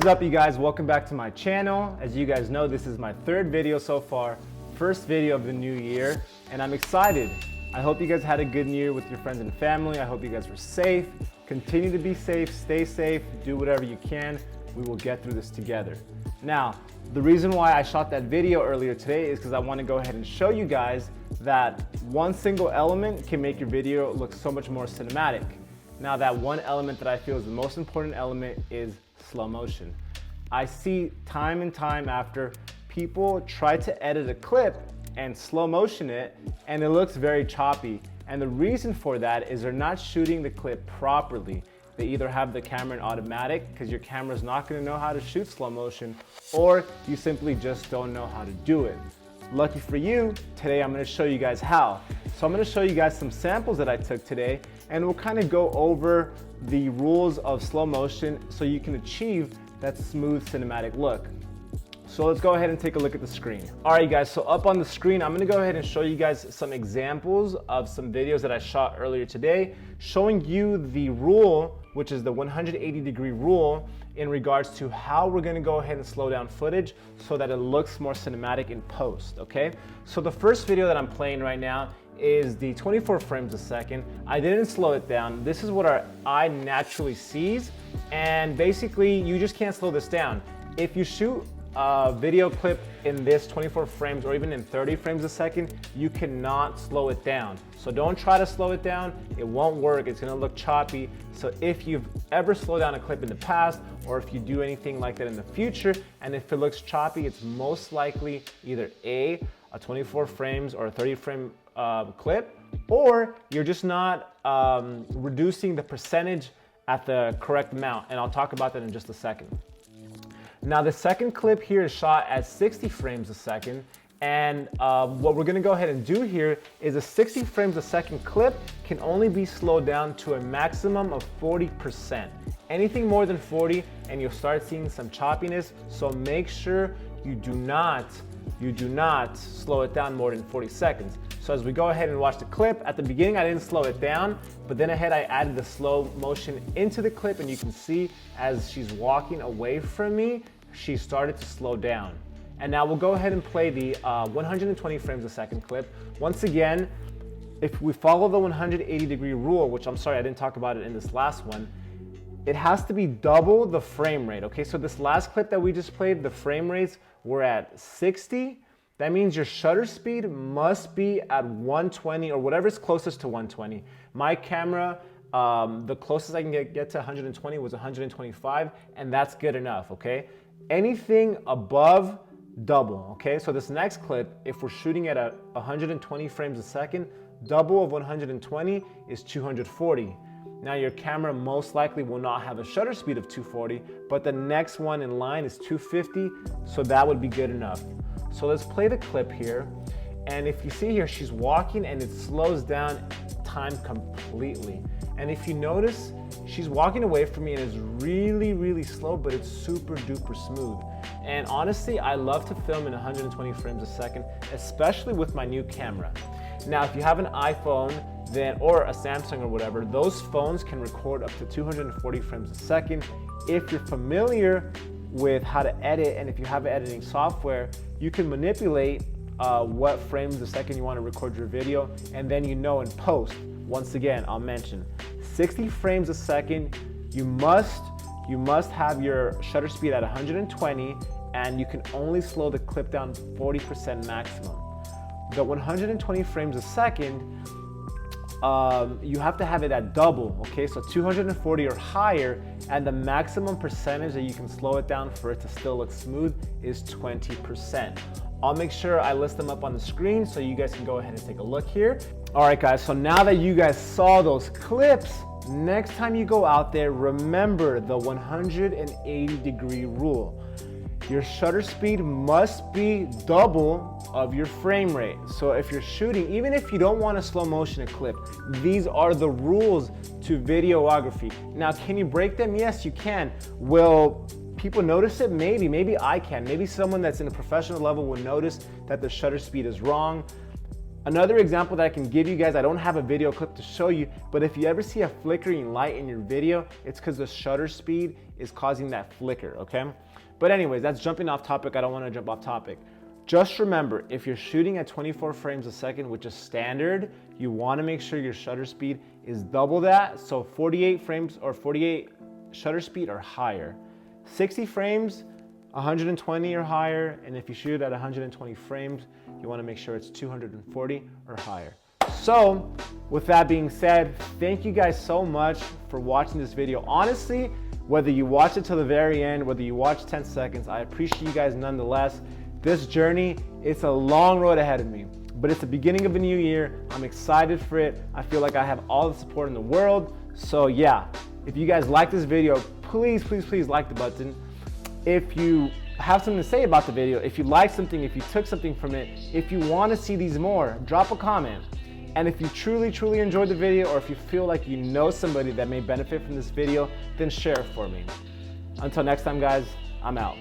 is up, you guys? Welcome back to my channel. As you guys know, this is my third video so far, first video of the new year, and I'm excited. I hope you guys had a good year with your friends and family. I hope you guys were safe. Continue to be safe, stay safe, do whatever you can. We will get through this together. Now, the reason why I shot that video earlier today is because I want to go ahead and show you guys that one single element can make your video look so much more cinematic. Now, that one element that I feel is the most important element is slow motion. I see time and time after people try to edit a clip and slow motion it, and it looks very choppy. And the reason for that is they're not shooting the clip properly. They either have the camera in automatic because your camera's not going to know how to shoot slow motion, or you simply just don't know how to do it. Lucky for you, today I'm going to show you guys how. So I'm going to show you guys some samples that I took today, and we'll kind of go over the rules of slow motion so you can achieve that smooth cinematic look. So let's go ahead and take a look at the screen. All right, guys, so up on the screen, I'm gonna go ahead and show you guys some examples of some videos that I shot earlier today, showing you the rule, which is the 180-degree rule, in regards to how we're gonna go ahead and slow down footage so that it looks more cinematic in post, okay? So the first video that I'm playing right now is the 24 frames a second. I didn't slow it down. This is what our eye naturally sees, and basically you just can't slow this down. If you shoot a video clip in this 24 frames or even in 30 frames a second, you cannot slow it down. So don't try to slow it down. It won't work. It's gonna look choppy. So if you've ever slowed down a clip in the past, or if you do anything like that in the future, and if it looks choppy, it's most likely either a 24 frames or a 30 frame clip, or you're just not reducing the percentage at the correct amount. And I'll talk about that in just a second. Now, the second clip here is shot at 60 frames a second, and what we're gonna go ahead and do here is a 60 frames a second clip can only be slowed down to a maximum of 40%. Anything more than 40 and you'll start seeing some choppiness, so make sure you do not slow it down more than 40 seconds. So as we go ahead and watch the clip, at the beginning I didn't slow it down, but then I added the slow motion into the clip, and you can see as she's walking away from me, she started to slow down. And now we'll go ahead and play the 120 frames a second clip. Once again, if we follow the 180-degree rule, which I'm sorry I didn't talk about it in this last one, it has to be double the frame rate, okay? So this last clip that we just played, the frame rates were at 60. That means your shutter speed must be at 120 or whatever's closest to 120. My camera, the closest I can get to 120 was 125, and that's good enough, okay? Anything above, double, okay? So this next clip, if we're shooting at 120 frames a second, double of 120 is 240. Now your camera most likely will not have a shutter speed of 240, but the next one in line is 250, so that would be good enough. So let's play the clip here, and if you see here, she's walking and it slows down time completely. And if you notice, she's walking away from me and it's really, really slow, but it's super duper smooth. And honestly, I love to film in 120 frames a second, especially with my new camera. Now, if you have an iPhone, or a Samsung or whatever, those phones can record up to 240 frames a second. If you're familiar with how to edit, and if you have editing software, you can manipulate what frames a second you want to record your video, and then you know in post. Once again, I'll mention 60 frames a second. You must have your shutter speed at 120, and you can only slow the clip down 40% maximum. The 120 frames a second, you have to have it at double, okay? So 240 or higher, and the maximum percentage that you can slow it down for it to still look smooth is 20%. I'll make sure I list them up on the screen so you guys can go ahead and take a look here. All right, guys, so now that you guys saw those clips, next time you go out there, remember the 180-degree rule. Your shutter speed must be double of your frame rate. So if you're shooting, even if you don't want to slow motion a clip, these are the rules to videography. Now, can you break them? Yes, you can. Will people notice it? Maybe I can. Maybe someone that's in a professional level will notice that the shutter speed is wrong. Another example that I can give you guys, I don't have a video clip to show you, but if you ever see a flickering light in your video, it's because the shutter speed is causing that flicker, okay? But anyways, that's jumping off topic. I don't want to jump off topic. Just remember, if you're shooting at 24 frames a second, which is standard, you want to make sure your shutter speed is double that. So 48 frames or 48 shutter speed or higher. 60 frames, 120 or higher, and if you shoot at 120 frames, you want to make sure it's 240 or higher. So with that being said, thank you guys so much for watching this video. Honestly, whether you watch it till the very end, whether you watch 10 seconds, I appreciate you guys nonetheless. This journey, it's a long road ahead of me, but it's the beginning of a new year. I'm excited for it. I feel like I have all the support in the world. So yeah, if you guys like this video, please, please, please like the button. If you have something to say about the video, if you like something, if you took something from it, if you want to see these more, drop a comment. And if you truly, truly enjoyed the video, or if you feel like you know somebody that may benefit from this video, then share it for me. Until next time, guys, I'm out.